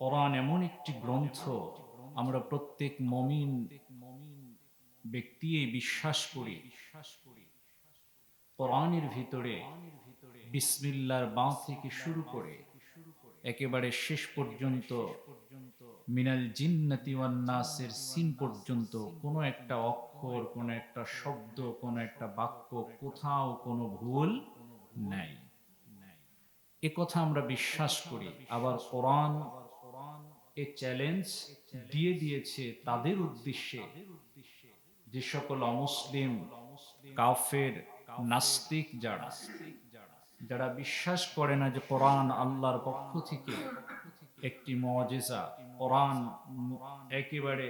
কোরআন এমন একটি গ্রন্থ, আমরা প্রত্যেক মুমিন ব্যক্তি বিশ্বাস করি কোরআনের ভিতরে বিসমিল্লাহর বা থেকে শুরু করে একেবারে শেষ পর্যন্ত মিনাল জিন্নাতি ওয়ান নাসের সিন পর্যন্ত কোনো একটা অক্ষর, কোনো একটা শব্দ, কোনো একটা বাক্য, কোথাও কোনো ভুল নাই। এ কথা আমরা বিশ্বাস করি। আবার কোরআন এ চ্যালেঞ্জ দিয়ে দিয়েছে তাদের উদ্দেশ্যে যে সকল অমুসলিম, কাফের, নাস্তিক যারা যারা বিশ্বাস করে না যে কোরআন আল্লাহর পক্ষ থেকে একটি মুজিজা, কোরআন একেবারে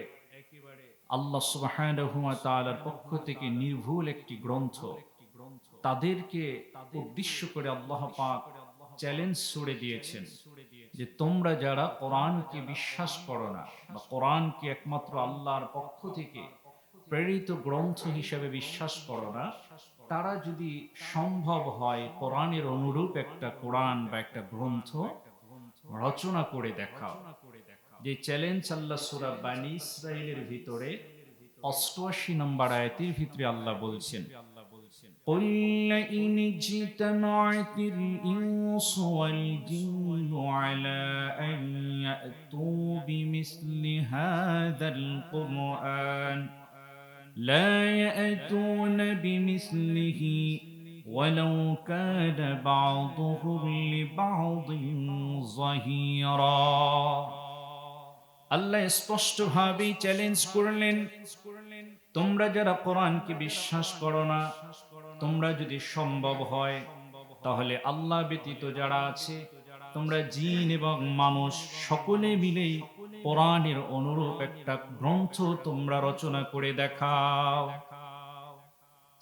আল্লাহ সুবহানাহু ওয়া তাআলার পক্ষ থেকে নির্ভুল একটি গ্রন্থ, তাদেরকে উদ্দেশ্য করে আল্লাহ পাক চ্যালেঞ্জ ছুড়ে দিয়েছেন যে তোমরা যারা কোরআনকে বিশ্বাস করো না বা কোরআনকে একমাত্র আল্লাহর পক্ষ থেকে প্রেরিত গ্রন্থ হিসেবে বিশ্বাস করো না, তারা যদি সম্ভব হয় কোরআনের অনুরূপ একটা কোরআন বা একটা গ্রন্থ রচনা করে দেখাও। যে চ্যালেঞ্জ আল্লাহ সূরা বানী ইসরাঈলের ভিতরে ৮৮ নম্বর আয়াতের ভিতরে আল্লাহ বলছেন, قل لئن اجتمعت الإنس والجن على أن يأتوا بمثل هذا القرآن لا يأتون بمثله ولو كان بعضهم لبعض ظهيرا। আল্লাহ স্পষ্টভাবে চ্যালেঞ্জ করলেন, তোমরা যারা কোরআনকে বিশ্বাস করো না, তোমরা যদি সম্ভব হয় তাহলে আল্লাহ ব্যতীত যারা আছে, তোমরা জিন এবং মানুষ সকলে মিলেই কোরআনের অনুরূপ একটা গ্রন্থ তোমরা রচনা করে দেখাও।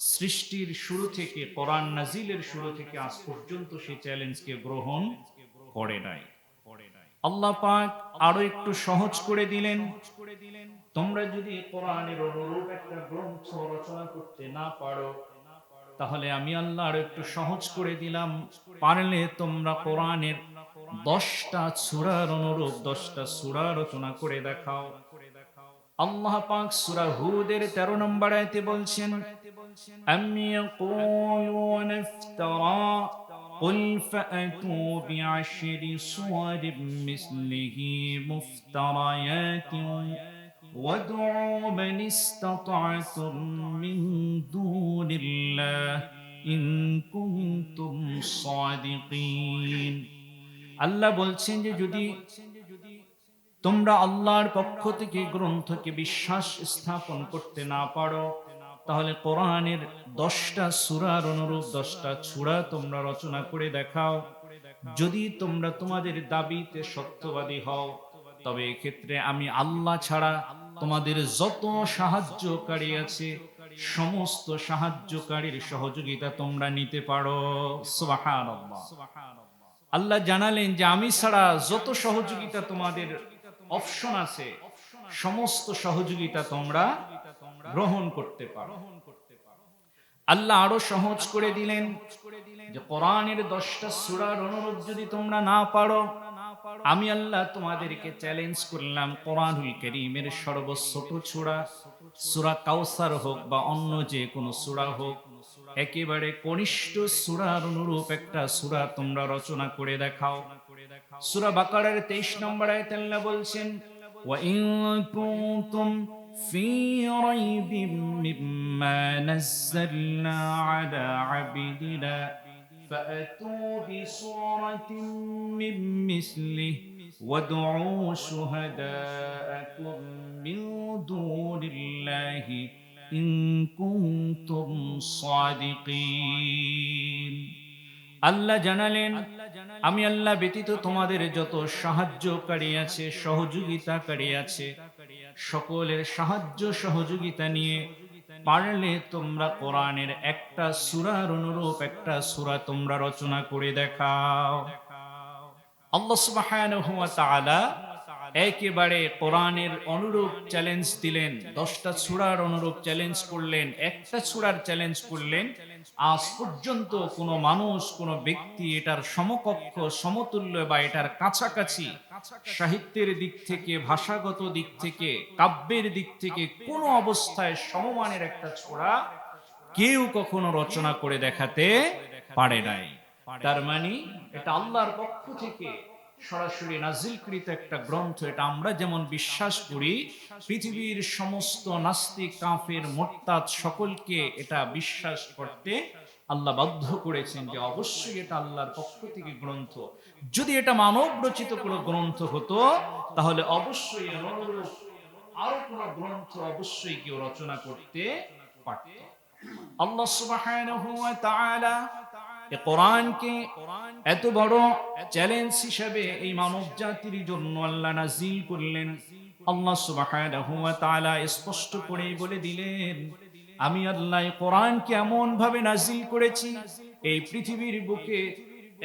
সৃষ্টির শুরু থেকে, কোরআন নাজিলের শুরু থেকে আজ পর্যন্ত সেই চ্যালেঞ্জকে গ্রহণ করে নাই। আল্লাহ পাক আরো একটু সহজ করে দিলেন, তোমরা যদি কোরআনের অনুরূপ একটা গ্রন্থ রচনা করতে না পারো, তাহলে আমি আল্লাহ আরো একটু সহজ করে দিলাম, পারলে তোমরা কোরআনের 10টা সূরার অনুরূপ 10টা সূরা রচনা করে দেখাও। আল্লাহ পাক সূরা হুদের 13 নম্বর আয়াতে বলছেন, আম ইয়াকুলুনা ইফতারা قل فأتوا بعشر صور مثله مفتريات وادعوا من استطعتم من دون الله إن كنتم صادقين। আল্লাহ বলছেন যে যদি তোমরা আল্লাহর পক্ষ থেকে গ্রন্থকে বিশ্বাস স্থাপন করতে না পারো, তাহলে কোরআনের 10টা সূরার অনুরূপ 10টা সূরা তোমরা রচনা করে দেখাও। যদি তোমরা তোমাদের দাবিতে সত্যবাদী হও, তবে এক্ষেত্রে আমি আল্লাহ ছাড়া তোমাদের যত সাহায্যকারী আছে, সমস্ত সাহায্যকারীর সহযোগিতা তোমরা নিতে পারো। সুবহানাল্লাহ। আল্লাহ জানালেন যে আমি ছাড়া যত সহযোগিতা তোমাদের অপশন আছে, সমস্ত সহযোগিতা তোমরা গ্রহণ করতে পারো। আল্লাহ আরো সহজ করে দিলেন যে কোরআনের 10টা সূরার অনুরূপ যদি তোমরা না পারো, আমি আল্লাহ তোমাদেরকে চ্যালেঞ্জ করলাম, কোরআনুল কারীমের সর্বছোট সূরা, সূরা কাউসার হোক বা অন্য যে কোনো সূরা হোক, একেবারে কনিষ্ঠ সূরার অনুরূপ একটা সূরা তোমরা রচনা করে দেখাও। সূরা বাকারার 23 নম্বর আয়াতে আল্লাহ বলছেন, ওয়া ইন কুনতুম ফি রাইবিম মিম্মা নাযালনা আলা আবদিনা ফাআতু বিসূরাতিন মিন মিসলিহি ওয়াদউ শুহাদাআকুম মিন দুনিল্লাহি ইন কুনতুম সাদিকিন। আল্লাহ জানালেন, আমি আল্লাহ ব্যতীত তোমাদের যত সাহায্যকারী আছে, সহযোগিতাকারী আছে, সকলের সাহায্য সহযোগিতা নিয়ে পারলে তোমরা কোরআনের একটা সূরার অনুরূপ একটা সূরা তোমরা রচনা করে দেখাও। আল্লাহ সুবহানাহু ওয়া তাআলা একেবারে কোরআনের অনুরূপ চ্যালেঞ্জ দিলেন, 10টা সূরার অনুরূপ চ্যালেঞ্জ করলেন, একটা সূরার চ্যালেঞ্জ করলেন। আজ পর্যন্ত কোনো মানুষ, কোনো ব্যক্তি এটার সমকক্ষ, সমতুল্য বা এটার কাছাকাছি সাহিত্যের দিক থেকে, ভাষাগত দিক থেকে, কাব্যের দিক থেকে কোনো অবস্থায় সমমানের একটা সূরা কেউ কখনো রচনা করে দেখাতে পারে নাই। তার মানে এটা আল্লাহর পক্ষ থেকে সরাসরি নাজিলকৃত একটা গ্রন্থ। এটা আমরা যেমন বিশ্বাস করি, পৃথিবীর সমস্ত নাস্তিক, কাফের, মুরতাদ সকলকে এটা বিশ্বাস করতে আল্লাহ বাধ্য করেছেন যে অবশ্যই এটা আল্লাহর পক্ষ থেকে গ্রন্থ। যদি এটা মানব রচিত কোনো গ্রন্থ হতো তাহলে অবশ্যই এর অনুরূপ আরো কোনো গ্রন্থ অবশ্যই কেউ রচনা করতে পারত। আল্লাহ সুবহানাহু ওয়া তাআলা এই কোরআনকে এত বড় চ্যালেঞ্জ হিসেবে এই মানব জাতির জন্য আল্লাহ নাজিল করলেন। আল্লাহ সুবহানাহু ওয়া তাআলা স্পষ্ট করে বলে দিলেন, আমি আল্লাহ এই কোরআনকে এমন ভাবে নাজিল করেছি, এই পৃথিবীর বুকে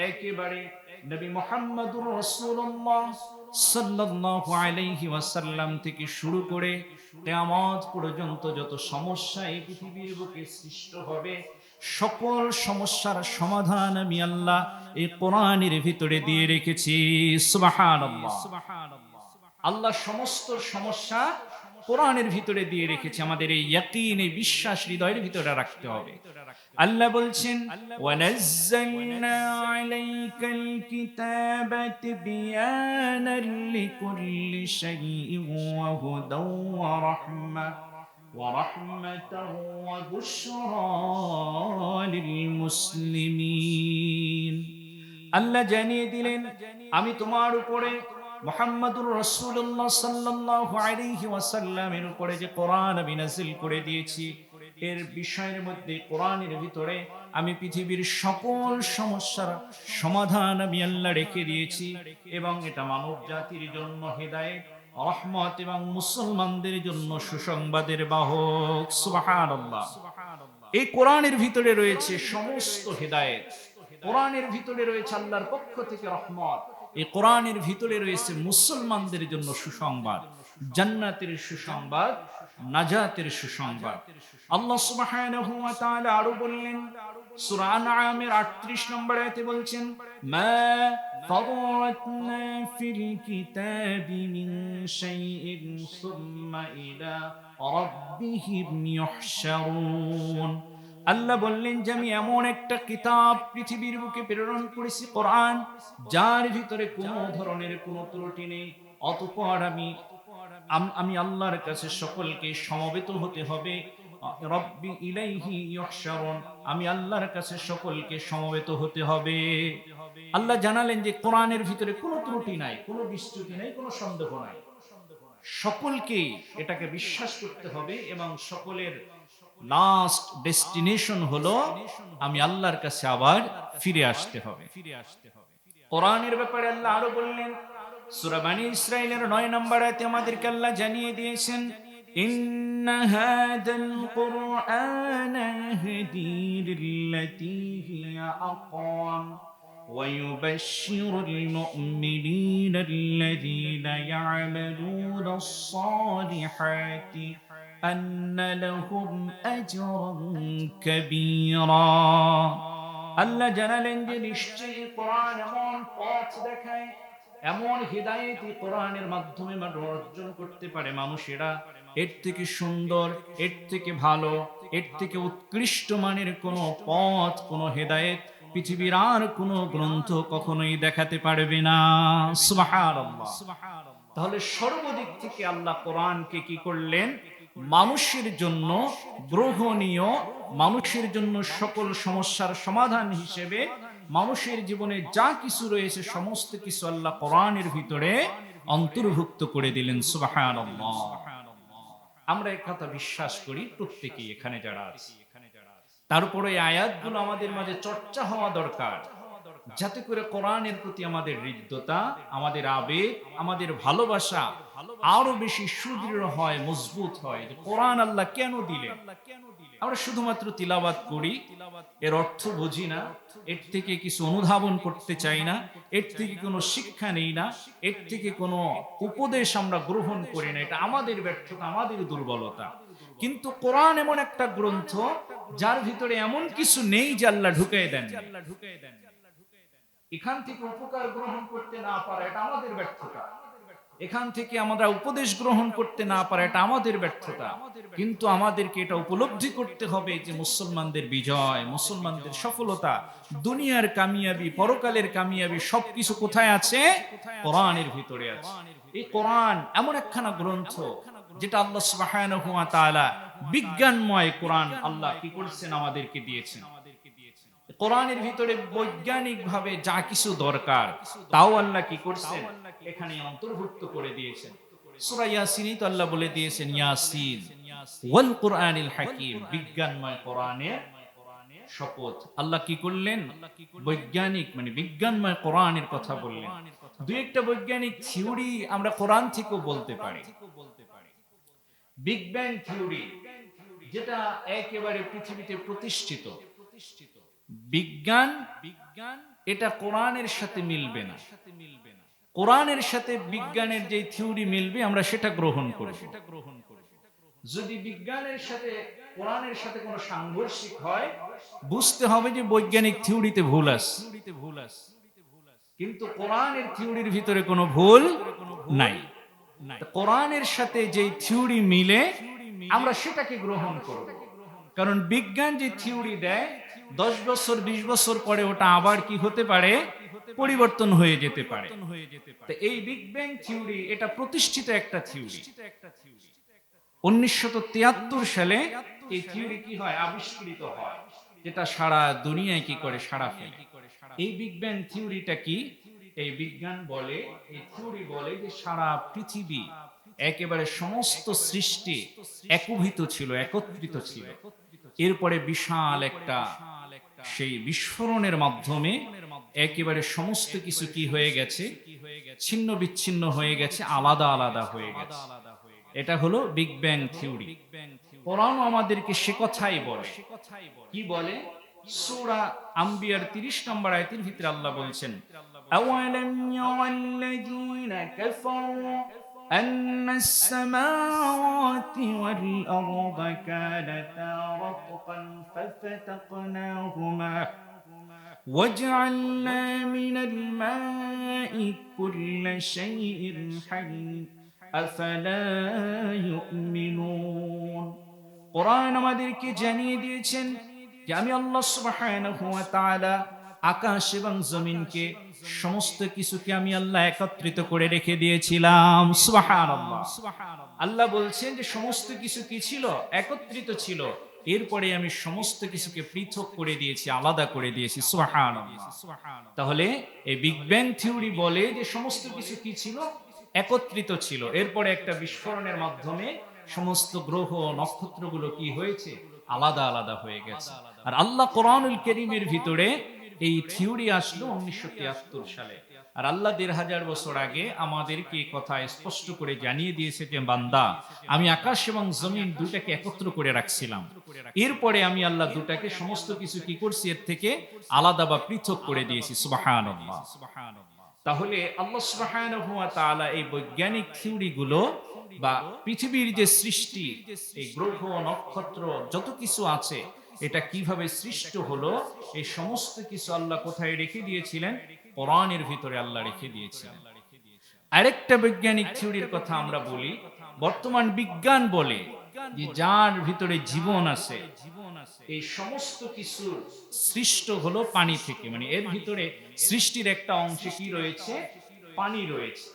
একেবারে নবী মুহাম্মদুর রাসূলুল্লাহ সাল্লাল্লাহু আলাইহি ওয়াসাল্লাম থেকে শুরু করে কিয়ামত পর্যন্ত যত সমস্যা এই পৃথিবীর বুকে সৃষ্ট হবে, সকল সমস্যার সমাধান আমি আল্লাহ এই কোরআনের ভিতরে দিয়ে রেখেছি। সুবহানাল্লাহ। আল্লাহ সমস্ত সমস্যা কোরআনের ভিতরে দিয়ে রেখেছে। আমাদের এই ইয়াকিন, এই বিশ্বাস হৃদয়ের ভিতরে রাখতে হবে। আল্লাহ বলছেন, ওয়ানাজ্জালনা আলাইকাল কিতাবা তিবয়ানাল লিকুল্লি শাইইন ওয়া হুদাও ওয়া রাহমাতাও ওয়া বুশরা লিল মুসলিমিন। আল্লাহ জানিয়ে দিলেন, আমি তোমার উপরে মুহাম্মদুর রাসূলুল্লাহ সাল্লাল্লাহু আলাইহি ওয়াসাল্লামের উপরে যে কোরআন আমি নাযিল করে দিয়েছি, এর বিষয়ের মধ্যে কোরআনের ভিতরে আমি পৃথিবীর সকল সমস্যার সমাধান আমি আল্লাহ রেখে দিয়েছি, এবং এটা মানব জাতির জন্য হেদায়েত, রহমত এবং মুসলমানদের জন্য সুসংবাদের বাহক। সুবহানাল্লাহ। এই কোরআনের ভিতরে রয়েছে সমস্ত হেদায়েত, কোরআনের ভিতরে রয়েছে আল্লাহর পক্ষ থেকে রহমত, এই কোরআনের ভিতরে রয়েছে মুসলমানদের জন্য সুসংবাদ, জান্নাতের সুসংবাদ, নাজাতের সুসংবাদ। আল্লাহ সুবহানাহু ওয়া তাআলা আরো বললেন, সূরা আনআমের 38 নম্বর আয়াতে বলছেন, মা ফারাতনা ফিল কিতাবি মিন শাইইন সুম্মা ইলা রাব্বিহিম ইউহশারুন। আল্লাহ বললেন যে আমি এমন একটা কিতাব পৃথিবীর বুকে প্রেরণ করেছি, কোরআন, যার ভিতরে কোনো ধরনের কোনো ত্রুটি নেই। অতঃপর আমি আল্লাহর কাছে সকলকে সমবেত হতে হবে। রব্বি ইলাইহি ইউহশারুন, আমি আল্লাহর কাছে সকলকে সমবেত হতে হবে। আল্লাহ জানালেন যে কোরআনের ভিতরে কোনো ত্রুটি নাই, কোনো বিচ্যুতি নাই, কোনো সন্দেহ নাই। সকলকেই এটাকে বিশ্বাস করতে হবে এবং সকলের লাস্ট ডেস্টিনেশন হলো আমি আল্লাহর কাছে আবার ফিরে আসতে হবে। কোরআনের ব্যাপারে আল্লাহ আরো বললেন, সূরা বনী ইসরাঈলের 9 নম্বর আয়াতে আমাদেরকে আল্লাহ জানিয়ে দিয়েছেন, ইন্না হাদাল কুরআনা ইয়াহদি লিল্লাতী হিয়া আকওয়াম ওয়া ইউবাশশিরুল মুমিনিনা আল্লাযীনা ইয়া'মালুনাস সালিহাতি আন্না লাহুম আজরান কাবীরা। আল্লাহ জানালেন যে নিশ্চয়ই কোরআন এমন পথ দেখায়, এমন হিদায়াত কোরআনের মাধ্যমে মানুষ অর্জন করতে পারে, মানুষেরা এর থেকে সুন্দর, এর থেকে ভালো, এর থেকে উৎকৃষ্ট মানের কোন পথ, কোন হিদায়াত পৃথিবীর আর কোন গ্রন্থ কখনোই দেখাতে পারবে না। সুবহানাল্লাহ। তাহলে সর্বদিক থেকে আল্লাহ কোরআনকে কি করলেন? মানুষের জন্য গ্রহণীয়, মানুষের জন্য সকল সমস্যার সমাধান হিসেবে মানুষের জীবনে যা কিছু রয়েছে সমস্ত কিছু আল্লাহ কোরআনের ভিতরে অন্তর্ভুক্ত করে দিলেন। সুবহানাল্লাহ। আমরা এই কথা বিশ্বাস করি প্রত্যেকেই এখানে যারা আছি। তারপরে এই আয়াতগুলো আমাদের মাঝে চর্চা হওয়া দরকার, যাতে করে কোরআনের প্রতি আমাদের হৃদ্যতা, আমাদের আবেগ, আমাদের ভালোবাসা আরো বেশি সুদৃঢ় হয়, মজবুত হয়। যে কোরআন আল্লাহ কেন দিলেন? আমরা শুধুমাত্র তিলাওয়াত করি, এর অর্থ বুঝি না, এর থেকে কিছু অনুধাবন করতে চাই না, এর থেকে কোনো শিক্ষা নেই না, এর থেকে কোনো উপদেশ আমরা গ্রহণ করি না। এটা আমাদের ব্যর্থতা, আমাদের দুর্বলতা। কিন্তু কোরআন এমন একটা গ্রন্থ যার ভিতরে এমন কিছু নেই যে আল্লাহ ঢুকিয়ে দেন। এখান থেকে উপকার গ্রহণ করতে না পারা এটা আমাদের ব্যর্থতা, এখান থেকে আমরা উপদেশ গ্রহণ করতে না পারা এটা আমাদের ব্যর্থতা। কিন্তু আমাদেরকে এটা উপলব্ধি করতে হবে যে মুসলমানদের বিজয়, মুসলমানদের সফলতা, দুনিয়ার কামিয়াবি, পরকালের কামিয়াবি সবকিছু কোথায় আছে? কোরআনের ভিতরে আছে। এই কোরআন এমন একখানা গ্রন্থ যেটা আল্লাহ সুবহানাহু ওয়া তাআলা বিজ্ঞানময় কোরআন আল্লাহ কি করেছেন? আমাদেরকে দিয়েছেন। কোরআনের ভিতরে বৈজ্ঞানিক ভাবে যা কিছু দরকার তাও আল্লাহ কি করছেন? এখানে অন্তর্ভুক্ত করে দিয়েছেন। সূরা ইয়াসিনই তো আল্লাহ বলে দিয়েছেন, ইয়াসিন ওয়াল কুরআনিল হাকীম, বিজ্ঞানময় কোরআনের শপথ। আল্লাহ কি করলেন? বৈজ্ঞানিক মানে বিজ্ঞানময় কোরআনের কথা বললেন। দুই একটা বৈজ্ঞানিক থিওরি আমরা কোরআন থেকেও বলতে পারি। বিগ ব্যাং থিওরি, যেটা একেবারে পৃথিবীতে প্রতিষ্ঠিত বিজ্ঞান, এটা কোরআনের সাথে মিলবে না। কোরআনের সাথে বিজ্ঞানের যে থিওরি মিলবে আমরা সেটা গ্রহণ করব। যদি বিজ্ঞানের সাথে কোরআনের সাথে কোনো সাংঘর্ষিক হয়, বুঝতে হবে যে বৈজ্ঞানিক থিওরিতে ভুল আছে। কিন্তু কোরআনের থিওরির ভিতরে কোনো ভুল নাই। কোরআনের সাথে যে থিওরি মিলে আমরা সেটাকে গ্রহণ করব। কারণ বিজ্ঞান যে থিওরি দেয় 10 বছর 20 বছর পরে ওটা আবার কি হতে পারে? পরিবর্তন হয়ে যেতে পারে। তো এই বিগ ব্যাং থিওরি এটা প্রতিষ্ঠিত একটা থিওরি। 1973 সালে এই থিওরি কি হয়? আবিষ্কৃত হয়, যেটা সারা দুনিয়ায় কি করে? সাড়া ফেলে। এই বিগ ব্যাং থিওরিটা কি? এই বিজ্ঞান বলে, এই থিওরি বলে যে সারা পৃথিবী একেবারে সমস্ত সৃষ্টি একীভূত ছিল, একত্রিত ছিল। এরপরে বিশাল একটা সেই বিস্ফোরণের মাধ্যমে একেবারে সমস্ত কিছু কি হয়ে গেছে? ছিন্ন বিচ্ছিন্ন হয়ে গেছে, আলাদা আলাদা হয়ে গেছে। এটা হলো বিগ ব্যাং থিওরি। কোরআন আমাদেরকে সে কথাই বলে। কি বলে? সূরা আম্বিয়ার 30 নম্বর আয়াতের ভিতরে আল্লাহ বলছেন, আওয়ালাম ইয়াল্লাযীনা কাফারু أن السماوات والأرض كانتا رتقا ففتقناهما وجعلنا من الماء كل شيء حي أفلا يؤمنون। কোরআন আমাদেরকে জানিয়ে দিয়েছেন যে আমি আল্লাহ সুবহানাহু ওয়া তাআলা আকাশ এবং জমিনকে সমস্ত কিছুকে আমি আল্লাহ একত্রিত করে রেখে দিয়েছিলাম। সুবহানাল্লাহ। আল্লাহ বলছেন যে সমস্ত কিছু কি ছিল? একত্রিত ছিল। এরপরে আমি সমস্ত কিছুকে পৃথক করে দিয়েছি, আলাদা করে দিয়েছি। সুবহানাল্লাহ। তাহলে এই বিগ ব্যাং থিওরি বলে যে সমস্ত কিছু কি ছিল? একত্রিত ছিল। এরপরে একটা বিস্ফোরণের মাধ্যমে সমস্ত গ্রহ নক্ষত্রগুলো কি হয়েছে? আলাদা আলাদা হয়ে গেছে। আর আল্লাহ কোরআনুল কারীমের ভিতরে এই থিওরি আসলো 1973 সালে। আর আল্লাহ 1500 বছর আগে আমাদেরকে এই কথা স্পষ্ট করে জানিয়ে দিয়েছে যে বান্দা, আমি আকাশ এবং জমিন দুটাকে একত্র করে রাখছিলাম। এরপরে আমি আল্লাহ দুটাকে সমস্ত কিছু কি করছি? এর থেকে আলাদা বা পৃথক করে দিয়েছি। সুবহানাল্লাহ। তাহলে আল্লাহ সুবহানাহু ওয়া তাআলা এই বৈজ্ঞানিক থিওরি গুলো বা পৃথিবীর যে সৃষ্টি, এই গ্রহ নক্ষত্র যত কিছু আছে, এটা কিভাবে সৃষ্ট হলো, এই সমস্ত কিছু আল্লাহ কোথায় রেখে দিয়েছিলেন? কোরআনের ভিতরে আল্লাহ রেখে দিয়েছিলেন। আরেকটা বৈজ্ঞানিক থিওরির কথা আমরা বলি। বর্তমান বিজ্ঞান বলে যে যার ভিতরে জীবন আছে, এই সমস্ত কিছু সৃষ্ট হলো পানি থেকে। মানে এর ভিতরে সৃষ্টির একটা অংশে কি রয়েছে? পানি রয়েছে।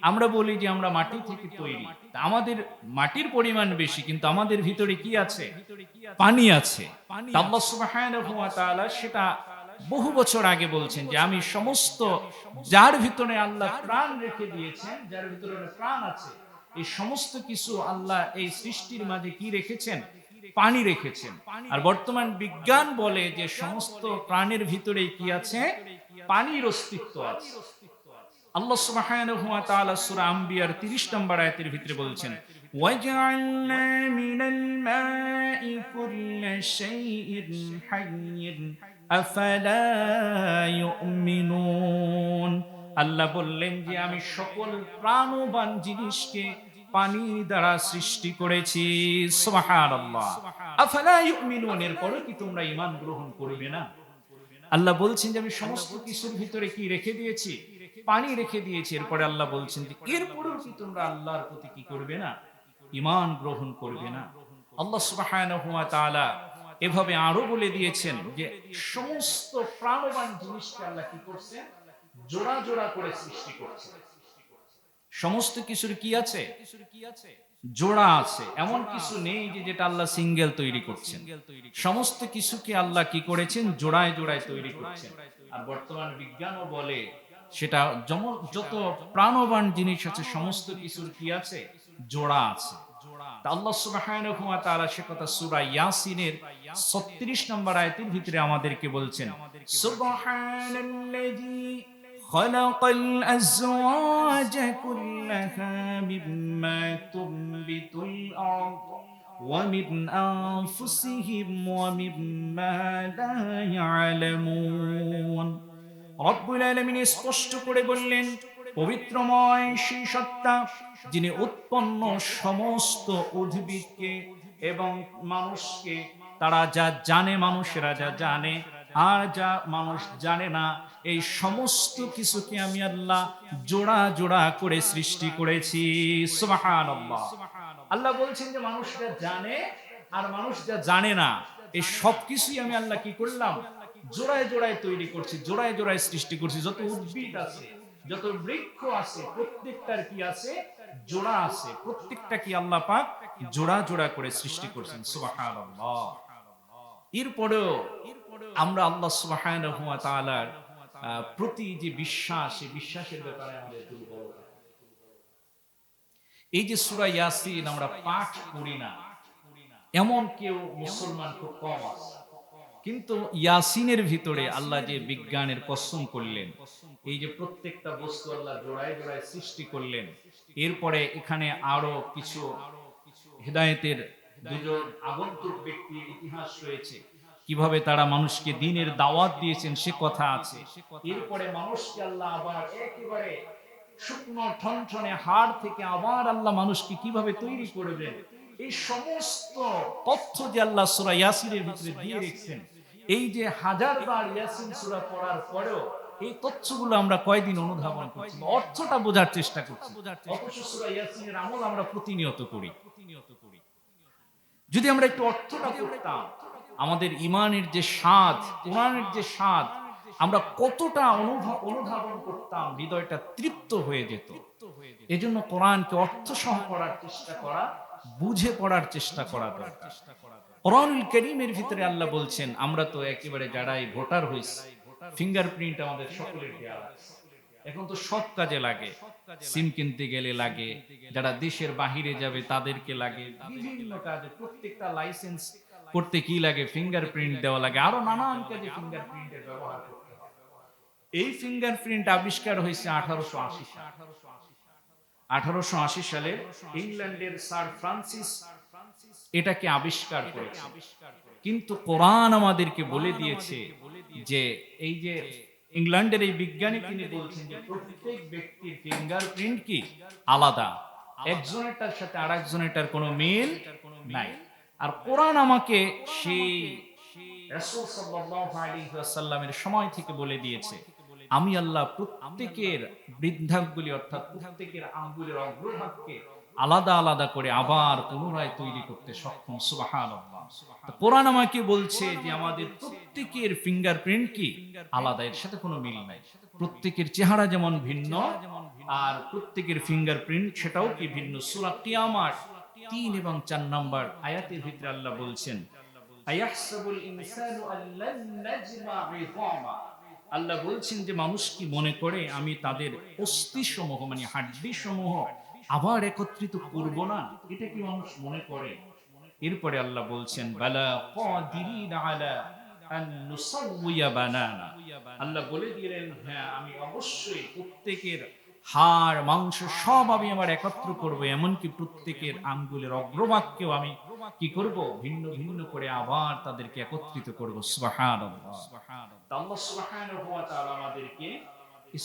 আমরা বলি যে আমরা মাটি থেকে তৈরি, আমাদের মাটির পরিমাণ বেশি, কিন্তু আমাদের ভিতরে কি আছে? পানি আছে। আল্লাহ সুবহানাহু ওয়া তাআলা সেটা বহু বছর আগে বলছেন যে আমি সমস্ত যার ভিতরে আল্লাহ প্রাণ রেখে দিয়েছেন, যার ভিতরে প্রাণ আছে, এই সমস্ত কিছু আল্লাহ এই সৃষ্টির মাঝে কি রেখেছেন? পানি রেখেছেন। আর বর্তমান বিজ্ঞান বলে যে সমস্ত প্রাণের ভিতরে কি আছে? পানির অস্তিত্ব আছে। আল্লাহ সুবহানাহু ওয়া তাআলা সূরা আম্বিয়ার 30 নম্বর আয়াতের ভিতরে বলছেন, وجعلنا من الماء كل شيء حي أفلا يؤمنون আল্লাহ বললেন যে আমি সকল প্রাণবান জিনিসকে পানি দ্বারা সৃষ্টি করেছি। সুবহানাল্লাহ। আফালা ইউমিনুন, এরপরে কি তোমরা ঈমান গ্রহণ করবে না? আল্লাহ বলছেন যে আমি সমস্ত কিছুর ভিতরে কি রেখে দিয়েছি? পানি রেখে দিয়েছি। এরপরে আল্লাহ বলছেন যে এরপরেও কি তোমরা আল্লাহর প্রতি কি করবে না? ঈমান গ্রহণ করবে না? আল্লাহ সুবহানাহু ওয়া তাআলা এভাবে আরো বলে দিয়েছেন যে সমস্ত প্রাণবান জিনিসকে আল্লাহ কি করছেন? জোড়া জোড়া করে সৃষ্টি করছেন। সমস্ত কিছুর কি আছে? জোড়া আছে। এমন কিছু নেই যে যেটা আল্লাহ সিঙ্গেল তৈরি করছেন। সমস্ত কিছুকে আল্লাহ কি করেছেন? জোড়ায় জোড়ায় তৈরি করছেন। আর বর্তমান বিজ্ঞানও বলে সেটা যত প্রাণবান জিনিস আছে সমস্ত কিছুর কি আছে? জোড়া আছে। তা আল্লাহ সুবহানাহু ওয়া তাআলা সে কথা সূরা ইয়াসিনের ৩৬ নম্বর আয়াতের ভিতরে আমাদেরকে বলছেন, সুবহানাল্লাযী خلق الأزواج كلها مما تنبت الأرض ومن أنفسهم ومما لا يعلمون। রব্বুল আলামিন স্পষ্ট করে বললেন, পবিত্রময় সেই সত্তা যিনি উৎপন্ন সমস্ত উদ্ভিদকে এবং মানুষকে, তারা যা জানে, মানুষেরা যা জানে আর যা মানুষ জানে না, এই সমস্ত কিছুকে আমি আল্লাহ জোড়া জোড়া করে সৃষ্টি করেছি। সুবহানাল্লাহ। আল্লাহ বলছেন যে মানুষ যা জানে আর মানুষ যা জানে না, এই সব কিছুই আমি আল্লাহ কি করলাম? জোড়ায় জোড়ায় তৈরি করছি, জোড়ায় জোড়ায় সৃষ্টি করছি। যত উদ্ভিদ আছে, যত বৃক্ষ আছে, প্রত্যেকটার কি আছে? জোড়া আছে। প্রত্যেকটা কি আল্লাহ পাক জোড়া জোড়া করে সৃষ্টি করছেন। সুবহানাল্লাহ। এরপরেও আমরা আল্লাহ সুবহানাহু ওয়া তাআলার প্রতি যে বিশ্বাস, এই বিশ্বাসের ব্যাপারে আমাদের দুর্বলতা। এই যে সূরা ইয়াসিন আমরা পাঠ করি না এমন কেউ মুসলমান খুব কম আছে। কিন্তু ইয়াসিনের ভিতরে আল্লাহ যে বিজ্ঞানের কসম করলেন, এই যে প্রত্যেকটা বস্তু আল্লাহ জোড়ায় জোড়ায় সৃষ্টি করলেন, এরপরে এখানে আরো কিছু হেদায়েতের দুজন আগন্তুক ব্যক্তির ইতিহাস রয়েছে, কিভাবে তারা মানুষকে দ্বীনের দাওয়াত দিয়েছেন সে কথা আছে। এরপরে মানুষকে আল্লাহ আবার একেবারে শুকনো ঠনঠনে হাড় থেকে আবার আল্লাহ মানুষকে কিভাবে তৈরি করবেন, এই সমস্ত তথ্য যে আল্লাহ সূরা ইয়াসিনের ভিতরে দিয়ে রেখেছেন, এই যে হাজারবার ইয়াসিন সূরা পড়ার পরেও এই তথ্যগুলো আমরা কয়দিন অনুধাবন করছি, অর্থটা বোঝার চেষ্টা করছি, অথচ সূরা ইয়াসিনের আমল আমরা প্রতিনিয়ত করি। যদি আমরা একটু অর্থটা করতাম, আমাদের ঈমানের যে স্বাদ, কোরআনের যে স্বাদ, আমরা কতটা অনুধাবন করতাম, হৃদয়টা তৃপ্ত হয়ে যেত। এজন্য কোরআনকে অর্থ সহ পড়ার চেষ্টা করা, বুঝে পড়ার চেষ্টা করা দরকার। কোরআনুল কারীমের ভিতরে আল্লাহ বলছেন, আমরা তো একেবারে যারাই ভোটার হইছি, ফিঙ্গারপ্রিন্ট আমাদের সকলের দেয়া আছে। এখন তো সব কাজে লাগে, সিম কিনতে গেলে লাগে, যারা দেশের বাহিরে যাবে তাদেরকে লাগে, বিভিন্ন কাজে প্রত্যেকটা লাইসেন্স করতে কি লাগে? ফিঙ্গারপ্রিন্ট দেওয়া লাগে, আরো নানান কাজে ফিঙ্গারপ্রিন্টের ব্যবহার করতে হয়। এই ফিঙ্গারপ্রিন্ট আবিষ্কার হয়েছে 1880 সালে। 1880 সালে ইংল্যান্ডের স্যার ফ্রান্সিস এটাকে আবিষ্কার করেছে। কিন্তু কোরআন আমাদেরকে বলে দিয়েছে যে এই যে ইংল্যান্ডের এই বিজ্ঞানী তিনি বলছেন যে প্রত্যেক ব্যক্তির ফিঙ্গারপ্রিন্ট কি আলাদা, একজনেরটার সাথে আরেকজনেরটার কোনো মিল নাই। আর কোরআন আমাকে সেই রাসূল সাল্লাল্লাহু আলাইহি ওয়াসাল্লামের সময় থেকে বলে দিয়েছে, আমি আল্লাহ প্রত্যেকের বৃদ্ধাঙ্গুলি অর্থাৎ প্রত্যেকের আঙ্গুলের অগ্রভাগকে আলাদা আলাদা করে আবার পুনরায় তৈরি করতে সক্ষম। সুবহানাল্লাহ। কোরআন আমাকে বলছে যে আমাদের প্রত্যেকের ফিঙ্গারপ্রিন্ট কি আলাদা, এর সাথে কোনো মিল নাই। প্রত্যেকের চেহারা যেমন ভিন্ন আর প্রত্যেকের ফিঙ্গারপ্রিন্ট সেটাও কি ভিন্ন। সূরা কিয়ামার ৩ এবং ৪ নম্বর আয়াতের ভিতরে আল্লাহ বলছেন, আয়াহসাবুল ইনসানু আল্লান নাজমা ইযামা। আল্লাহ বলছেন যে মানুষ কি মনে করে আমি তাদের অস্থি সমূহ মানে হাড্ডি সমূহ আবার একত্রিত করব না? এটা কি মানুষ মনে করে? এরপরে আল্লাহ বলছেন, বালা কাদিরিন আলা আন নুসাউইয়া বানানা। আল্লাহ বলে দিলেন, হ্যাঁ আমি অবশ্যই প্রত্যেকের হাড় মাংস সব আমি আমার একত্র করব, এমনকি প্রত্যেকের আঙ্গুলের অগ্রভাগকেও আমি কি করব, ভিন্ন ভিন্ন করে আবার তাদেরকে একত্রিত করব। সুবহানাল্লাহ। তা আল্লাহ সুবহানাহু ওয়া তাআলা আমাদেরকে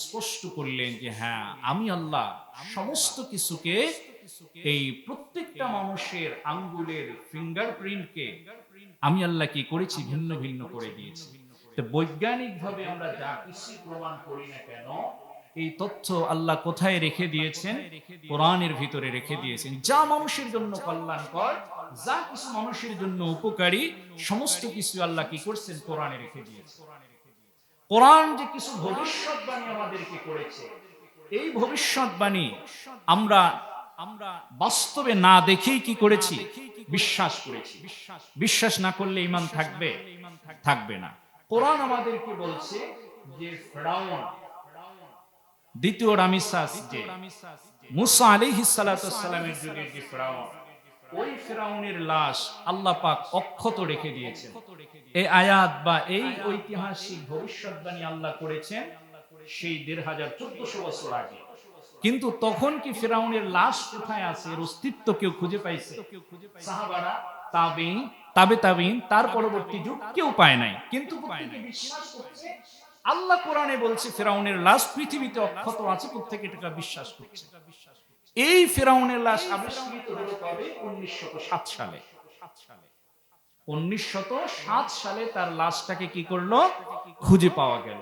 স্পষ্ট করলেন যে হ্যাঁ, আমি আল্লাহ সমস্ত কিছুকে, এই প্রত্যেকটা মানুষের আঙ্গুলের ফিঙ্গারপ্রিন্টকে আমি আল্লাহ কি করেছি, ভিন্ন ভিন্ন করে দিয়েছি। তো বৈজ্ঞানিক ভাবে আমরা যা কিছু প্রমাণ করি না কেন, এই তথ্য আল্লাহ কোথায় রেখে দিয়েছেন? কোরআনের ভিতরে রেখে দিয়েছেন। যা মানুষের জন্য কল্যাণকর, যা কিছু মানুষের জন্য উপকারী, সমস্ত কিছু আল্লাহ কি করছেন? কোরআনে রেখে দিয়েছেন। কোরআন যে কিছু ভবিষ্যৎবাণী আমাদেরকে করেছে, এই ভবিষ্যৎবাণী আমরা বাস্তবে না দেখেই কি করেছি? বিশ্বাস করেছি। বিশ্বাস না করলে ঈমান থাকবে? থাকবে না। কোরআন আমাদেরকে বলছে যে ফিরআউন, দ্বিতীয় রামিসাস, যে মুসা আলাইহিস সালাতু ওয়াস সালামের যুগের যে ফিরআউন, ওই ফিরআউনের লাশ আল্লাহ পাক অক্ষত রেখে দিয়েছেন। এই আয়াত বা এই ঐতিহাসিক ভবিষ্যৎবাণী আল্লাহ করেছেন সেই ১৫০০-১৪০০ বছর আগে। কিন্তু তখন কি ফিরআউনের লাশ কোথায় আছে, এর অস্তিত্ব কেউ খুঁজে পাইছে? সাহাবারা, তাবেঈন, তাবেঈন, তার পরবর্তী যুগ কেউ পায় নাই। কিন্তু প্রত্যেকে বিশ্বাস করছে, আল্লাহ কোরআনে বলছে ফিরআউনের লাশ পৃথিবীতে অক্ষত আছে, প্রত্যেকে এটা বিশ্বাস করছে। এই ফিরআউনের লাশ আবিষ্কৃত হলো কবে? ১৯০৭ সালে। ১৯০৭ সালে তার লাশটাকে কি করলো? খুঁজে পাওয়া গেল।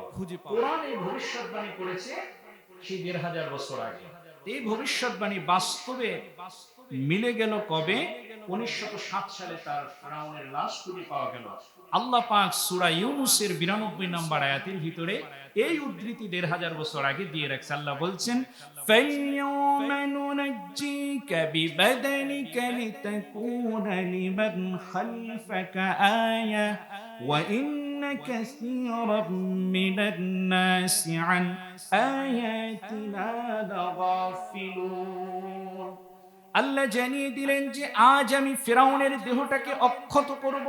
কোরআন এই ভবিষ্যৎবাণী করেছে সেই ১৫০০ বছর আগে। এই ভবিষ্যৎবাণী বাস্তবে মিলে গেল কবে? ১৯০৭ সালে তার ফিরআউনের লাশ খুঁজে পাওয়া গেল। আল্লাহ পাক সূরা ইউনূসের ৯২ নম্বর আয়াতের ভিতরে এই উদ্ধৃতি ১৫০০ বছর আগে দিয়ে রাখছে। আল্লাহ বলছেন, ফাল-ইয়াওমা নুনাজ্জিকা বিবাদানিকা লিতাকুনা লিমান খালফাকা আয়া ওয়া ইন্না কাসীরাম মিনান নাসি আন আয়াতিনা লাগাফিলুন। আল্লাহ জানিয়ে দিলেন যে আজ আমি ফিরআউনের দেহটাকে অক্ষত করব,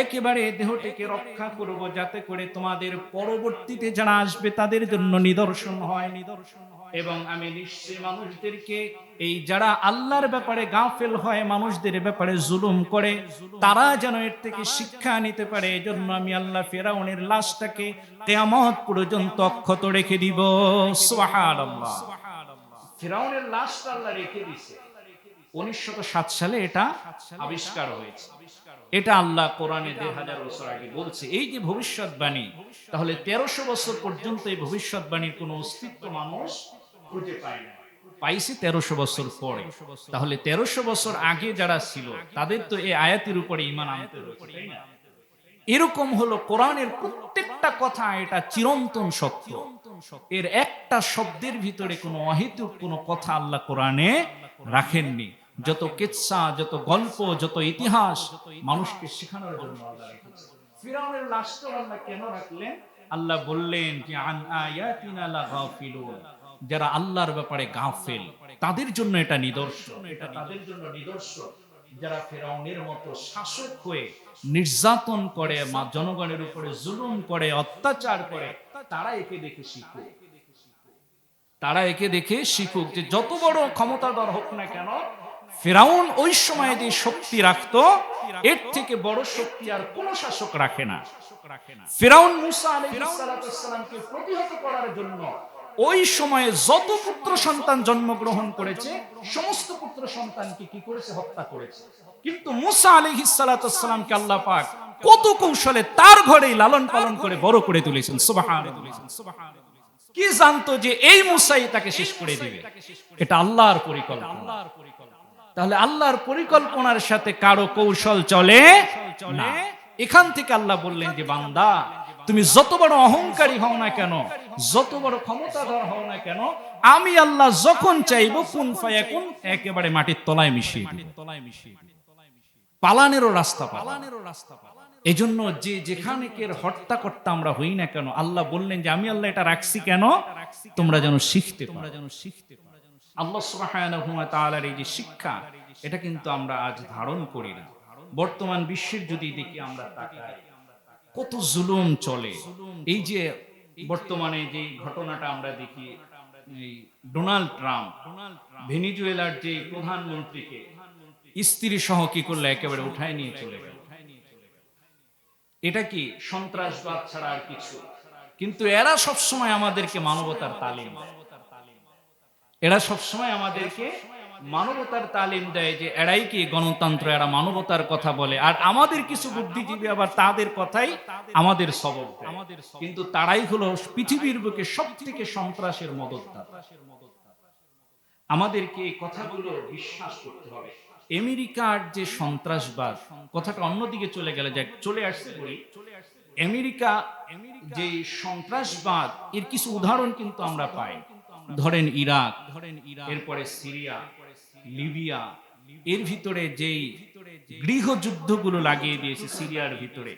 একেবারে দেহটাকে রক্ষা করব, যাতে করে তোমাদের পরবর্তীতে যারা আসবে তাদের জন্য নিদর্শন হয়। এবং আমি নিশ্চয়ই মানুষদেরকে, এই যারা আল্লাহর ব্যাপারে গাফেল হয়, মানুষদের ব্যাপারে জুলুম করে, তারা যেন এর থেকে শিক্ষা নিতে পারে, এজন্য আমি আল্লাহ ফিরআউনের লাশটাকে কিয়ামত পর্যন্ত অক্ষত রেখে দিব। সুবহানাল্লাহ। ফিরআউনের লাশটা আল্লাহ রেখে দিয়েছে। ১৯০৭ সালে এটা আবিষ্কার হয়েছে। এটা আল্লাহ কোরআনে ১৫০০ বছর আগে বলছে। এই যে ভবিষ্যৎবাণী, তাহলে ১৩০০ বছর পর্যন্ত এই ভবিষ্যৎবাণীর কোনো অস্তিত্ব মানুষ খুঁজে পায় না, পাইছে ১৩০০ বছর পরে। তাহলে ১৩০০ বছর আগে যারা ছিল তাদের তো এই আয়াতের উপরে ঈমান আনতে হয়েছে, তাই না? এরকম হলো কোরআনের প্রত্যেকটা কথা, এটা চিরন্তন সত্য। এর একটা শব্দের ভিতরে কোনো অহেতুক কোনো কথা আল্লাহ কোরআনে রাখেননি। যত কিচ্ছা, যত গল্প, যত ইতিহাস মানুষকে শেখানোর জন্য আল্লাহ রেখেছেন। ফিরআউনের লাশটা আল্লাহ কেন রাখলেন? আল্লাহ বললেন যে আন আয়াতিনা লাগাফিলুন, যারা আল্লাহর ব্যাপারে গাফেল তাদের জন্য এটা নিদর্শন। এটা তাদের জন্য নিদর্শন যারা ফিরআউনের মতো শাসক হয়ে নির্যাতন করে, জনগণের উপরে জুলুম করে, অত্যাচার করে, তারা একে দেখে শিখুক। তারা একে দেখে শিখুক যে যত বড় ক্ষমতাধর হোক না কেন, ফিরআউন ওই সময় যে শক্তি রাখতো, এর থেকে বড় শক্তি আর কোন শাসক রাখে না। ফিরআউন মুসা আলাইহিস সালামকে প্রতিহত করার জন্য ওই সময়ে যত পুত্র সন্তান জন্মগ্রহণ করেছে, সমস্ত পুত্র সন্তানকে কি করেছে? হত্যা করেছে। কিন্তু মুসা আলাইহিস সালামকে আল্লাহ পাক কত কৌশলে তার ঘরেই লালন পালন করে বড় করে তুলেছেন। সুবহানাল্লাহ। কি জানতো যে এই মুসাই তাকে শেষ করে দিবে? এটা আল্লাহর পরিকল্পনা। তাহলে আল্লাহর পরিকল্পনার সাথে কারো কৌশল চলে না। এখান থেকে আল্লাহ বললেন যে বান্দা, তুমি যত বড় অহংকারী হও না কেন, যত বড় ক্ষমতাধর হও না কেন, আমি আল্লাহ যখন চাইবো কুন ফায়াকুন, একেবারে মাটির তলায় মিশিয়ে দিব। পালানেরও রাস্তা পাবা। এজন্য যে যেখানে হত্যা করতে আমরা হই না কেন, আল্লাহ বললেন যে আমি আল্লাহ এটা রাখছি কেন? তোমরা যেন শিখতে পারো। আল্লাহ সুবহানাহু ওয়া তাআলার এই যে শিক্ষা, এটা কিন্তু আমরা আজ ধারণ করি না। বর্তমান বিশ্বের যদি দেখি আমরা তাকাই, কত জুলুম চলে। এই যে বর্তমানে যে ঘটনাটা আমরা দেখি, এই ডোনাল্ড ট্রাম্প ভেনিজুয়েলার যে প্রধানমন্ত্রীকে স্ত্রী সহ কি করলে একেবারে উঠায় নিয়ে চলে গেল। এটা কি সন্ত্রাসবাদ ছাড়া আর কিছু? কিন্তু এরা সবসময় আমাদেরকে মানবতার তালিম দেয়। এরা সবসময় আমাদেরকে মানবতার তালিম দেয় যে এরাই কি গণতন্ত্র, এরা মানবতার কথা বলে, আর আমাদের কিছু বুদ্ধিজীবী আবার তাদের কথাই আমাদের সবক দেয়। কিন্তু তারাই হলো পৃথিবীর বুকে সবথেকে সন্ত্রাসের মদতদাতা। আমাদেরকে এই কথাগুলো বিশ্বাস করতে হবে। আমেরিকার যে সন্ত্রাসবাদ, কথাটা অন্যদিকে চলে গেলে যাক, চলে আসছে বলি। আমেরিকা যে সন্ত্রাসবাদ, এর কিছু উদাহরণ কিন্তু আমরা পাই। ধরেন ইরাক, এরপরে সিরিয়া, লিবিয়া, এর ভিতরে যেই গৃহযুদ্ধগুলো লাগিয়ে দিয়েছে সিরিয়ার ভিতরে,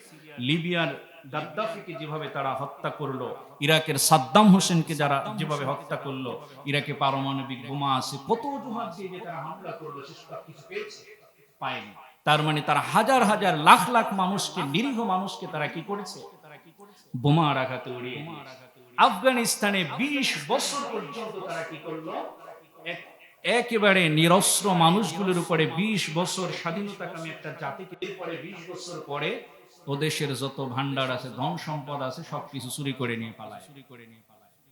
লিবিয়ার গাদ্দাফিকে যেভাবে তারা হত্যা করলো, ইরাকের সাদ্দাম হোসেনকে যারা যেভাবে হত্যা করলো, ইরাকে পারমাণবিক বোমা আছে, কত অজুহাত দিয়ে যে তারা হামলা করলো, সেসব কিছু পেয়েছে? পায়নি। তার মানে তারা হাজার হাজার লাখ লাখ মানুষকে, নিরীহ মানুষকে তারা কি করেছে? বোমার আঘাতে উড়িয়ে দিয়েছে। আফগানিস্তানে 20 বছর পর্যন্ত তারা কি করলো? একেবারে নিরস্ত্র মানুষগুলোর উপরে 20 বছর স্বাধীনতাকামী একটা জাতিকে, এরপরে 20 বছর পরে ওদেশের যত ভান্ডার আছে, ধন সম্পদ আছে, সবকিছু চুরি করে নিয়ে পালায়।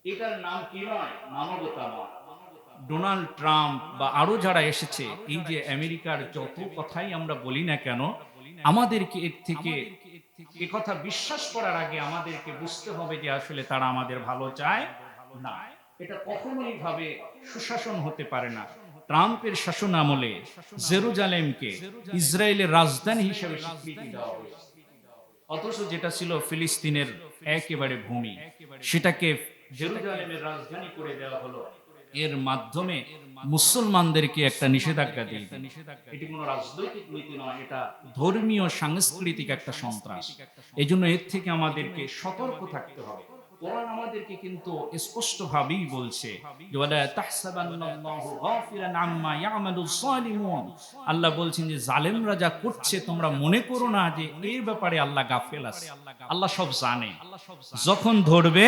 এটার নাম কি নয়? মানবতা নয়। ডোনাল্ড ট্রাম্প বা আরো যারা এসেছে, এই যে আমেরিকার যত কথাই আমরা বলি না কেন, আমাদেরকে এর থেকে এ কথা বিশ্বাস করার আগে আমাদেরকে বুঝতে হবে যে আসলে তারা আমাদের ভালো চায় না। এটা কখনোই ভাবে সুশাসন হতে পারে না। ট্রাম্পের শাসন আমলে জেরুজালেমকে ইসরায়েলের রাজধানী হিসেবে স্বীকৃতি দেওয়া হয়েছে, অথচ যেটা ছিল ফিলিস্তিনের একেবারে ভূমি, সেটাকে জেরুজালেমের রাজধানী করে দেওয়া হলো। এর মাধ্যমে মুসলমানদেরকে একটা নিষেধাজ্ঞা দিয়ে, এটি কোনো রাজনৈতিক নীতি নয়, এটা ধর্মীয় সাংস্কৃতিক একটা সন্ত্রাস। এই জন্য এর থেকে আমাদেরকে সতর্ক থাকতে হবে। কোরআন আমাদেরকে কিন্তু স্পষ্ট ভাবেই বলছে, আল্লাহ বলছেন যে জালেমরা যা করছে তোমরা মনে করো না যে এর ব্যাপারে আল্লাহ গাফেল আছে। আল্লাহ সব জানে, যখন ধরবে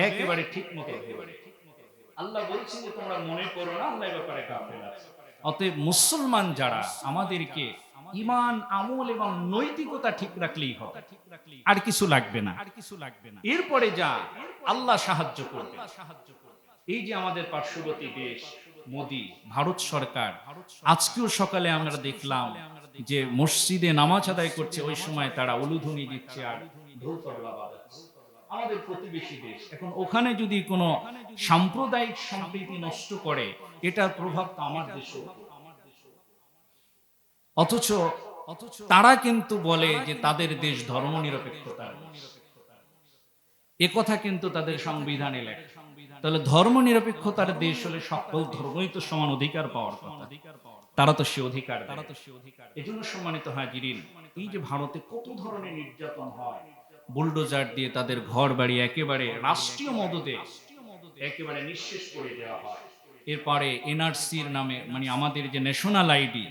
একেবারে ঠিক মতো ধরবে। আল্লাহ বলছেন যে তোমরা মনে করো না আল্লাহ ব্যাপারে গাফেল আছে। অতএব মুসলমান যারা, আমাদেরকে ঈমান, আমল এবং নৈতিকতা ঠিক রাখলেই হবে, আর কিছু লাগবে না। এরপরে যা আল্লাহ সাহায্য করবে। এই যে আমাদের পার্শ্ববর্তী দেশ মোদি, ভারত সরকার, আজকেও সকালে আমরা দেখলাম যে মসজিদে নামাজ আদায় করছে, ওই সময় তারা উলুধ্বনি দিচ্ছে আর ঢোল তবলা বাজাচ্ছে। আমাদের প্রতিবেশী দেশ, এখন ওখানে যদি কোনো সাম্প্রদায়িক সম্প্রীতি নষ্ট করে, এটার প্রভাব তো আমার দেশে। অথচ তারা কিন্তু বলে যে তাদের দেশ ধর্মনিরপেক্ষতার দেশ। এ কথা কিন্তু তাদের সংবিধানে লেখা। তাহলে ধর্মনিরপেক্ষতার দেশ হলে সকল ধর্মই তো সমান অধিকার পাওয়ার কথা, তারা তো সে অধিকার দেয়। এজন্য সম্মানিত হাজিরিন, এই যে ভারতে কত ধরনের নির্যাতন হয়, বুলডোজার দিয়ে তাদের ঘর বাড়ি একেবারে রাষ্ট্রীয় মদদে একেবারে নিঃশেষ করে দেওয়া হয়। এরপরে এনআরসির নামে, মানে আমাদের যে ন্যাশনাল আইডি,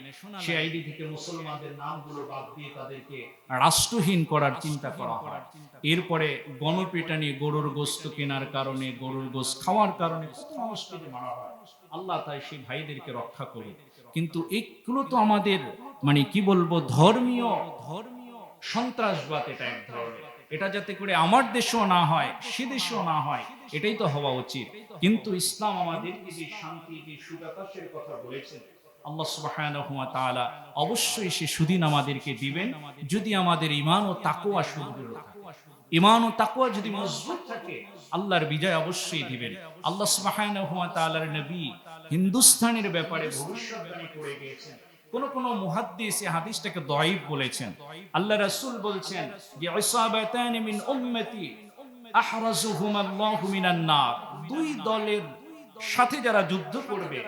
সেই আইডি থেকে মুসলমানদের নামগুলো বাদ দিয়ে তাদেরকে রাষ্ট্রহীন করার চিন্তা করা হয়। এরপরে গণপিটানি, গরুর গোশত কেনার কারণে, গরুর গোশত খাওয়ার কারণে কত মানুষকে মারা হয়। আল্লাহ তাই সেই ভাইদেরকে রক্ষা করুন। কিন্তু এগুলো তো আমাদের, মানে কি বলবো, ধর্মীয় সন্ত্রাসবাদ। এটা এক ধরনের, এটা যাতে করে আমার দেশেও না হয়, সে দেশেও না হয়, এটাই তো হওয়া উচিত। কিন্তু ইসলাম আমাদেরকে যে শান্তি, যে সুবাতাসের কথা বলেছেন, আল্লাহ সুবহানাহু ওয়া তাআলা অবশ্যই সে সুদিন আমাদেরকে দিবেন, যদি আমাদের ঈমান ও তাকওয়া সুদৃঢ় থাকে। ঈমান ও তাকওয়া যদি মজবুত থাকে, আল্লাহর বিজয় অবশ্যই দিবেন। আল্লাহ সুবহানাহু ওয়া তাআলার নবী হিন্দুস্তানের ব্যাপারে ভবিষ্যৎবাণী করে গিয়েছেন। কোন মুহাদ্দিস এই হাদিসটাকে দাঈফ বলেছেন। আল্লাহ রাসূল বলছেন যে ইসাবাতানি মিন উম্মতি আহরাজুহুমাল্লাহু মিনান নার, দুই দলের সাথে যারা যুদ্ধ করবে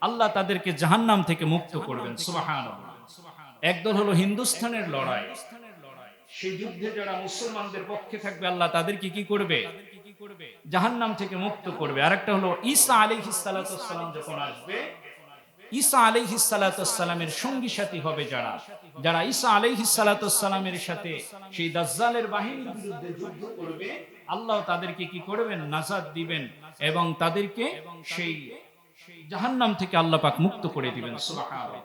আল্লাহ তাদেরকে জাহান্নাম থেকে মুক্ত করবেন। সুবহানাল্লাহ। একদল হলো হিন্দুস্তানের লড়াই, সেই যুদ্ধে যারা মুসলমানদের পক্ষে থাকবে আল্লাহ তাদেরকে কি করবে? জাহান্নাম থেকে মুক্ত করবে। আরেকটা হলো ঈসা আলাইহিস সালাতু ওয়াস সালাম যখন আসবে, ঈসা আলাইহিস সালামের সঙ্গী সাথী হবে যারা, যারা ঈসা আলাইহিস সালামের সাথে সেই দাজ্জালের বাহিনীর বিরুদ্ধে যুদ্ধ করবে, আল্লাহ তাদেরকে কি করবেন? নাজাত দিবেন এবং তাদেরকে সেই জাহান্নাম থেকে আল্লাহ পাক মুক্ত করে দিবেন। সুবহানাল্লাহ।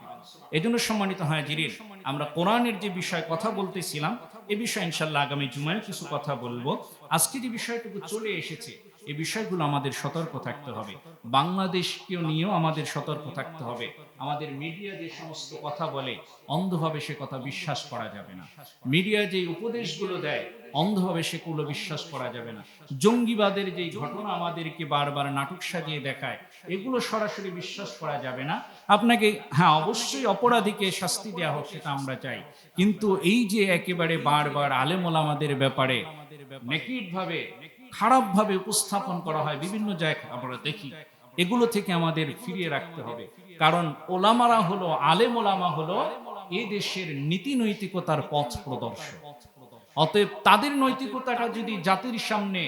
এজন্য সম্মানিত হাজিরিন, আমরা কোরআনের যে বিষয় কথা বলতেছিলাম, এই বিষয়ে ইনশাআল্লাহ আগামী জুমায় কিছু কথা বলবো। আজকে যে বিষয়টুকু চলে এসেছে, এই বিষয়গুলো আমাদের সতর্ক থাকতে হবে। বাংলাদেশকে নিয়েও আমাদের সতর্ক থাকতে হবে। আমাদের মিডিয়া যে সমস্ত কথা বলে, অন্ধভাবে সে কথা বিশ্বাস করা যাবে না। মিডিয়া যে উপদেশগুলো দেয়, অন্ধভাবে সেগুলো বিশ্বাস করা যাবে না। জঙ্গিবাদের যে ঘটনা আমাদেরকে বারবার নাটক সাজিয়ে দেখায়, এগুলো সরাসরি বিশ্বাস করা যাবে না। আপনাকে হ্যাঁ, অবশ্যই অপরাধীকে শাস্তি দেওয়া হোক, সেটা আমরা চাই, কিন্তু এই যে একেবারে বারবার আলেম ওলামাদের ব্যাপারে নেগেটিভ ভাবে, খারাপ ভাবে উপস্থাপন করা হয় বিভিন্ন জায়গায় আমরা দেখি, এগুলো থেকে আমাদের ফিরিয়ে রাখতে হবে। কারণ ওলামারা হলো, আলেম ওলামা হলো এই দেশের নীতি নৈতিকতার পথ প্রদর্শক। অতএব তাদের নৈতিকতাটা যদি জাতির সামনে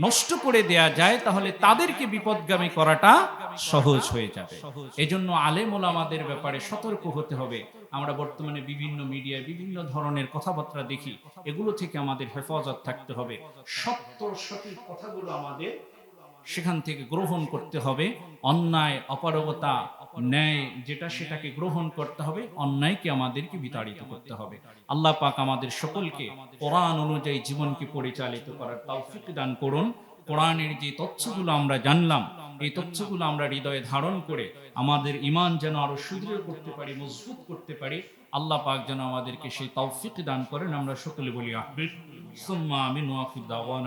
নষ্ট করে দেয়া যায়, তাহলে তাদেরকে বিপদগামী করাটা সহজ হয়ে যাবে। এজন্য আলেম ওলামাদের ব্যাপারে সতর্ক হতে হবে। আমরা বর্তমানে বিভিন্ন মিডিয়ায় বিভিন্ন ধরনের কথাবার্তা দেখি, এগুলো থেকে আমাদের হেফাজত থাকতে হবে। সত্য সঠিক কথাগুলো আমাদের সেখান থেকে গ্রহণ করতে হবে। অন্যায়, অপারগতা, ন্যায় যেটা, সেটাকে গ্রহণ করতে হবে। অন্যায়কে আমাদেরকে বিতাড়িত করতে হবে। আল্লাহ পাক আমাদের সকলকে কোরআন অনুযায়ী জীবনকে পরিচালিত করার তৌফিক দান করুন। কোরআনের যে তথ্যগুলো আমরা জানলাম, এই তথ্যগুলো আমরা হৃদয়ে ধারণ করে আমাদের ঈমান যেন আরো সুদৃঢ় করতে পারি, মজবুত করতে পারি। আল্লাহ পাক যেন আমাদেরকে সেই তৌফিক দান করেন। আমরা সকলে বলি আমিন, সুম্মা আমিন, ওয়া আখির দাওয়ানা।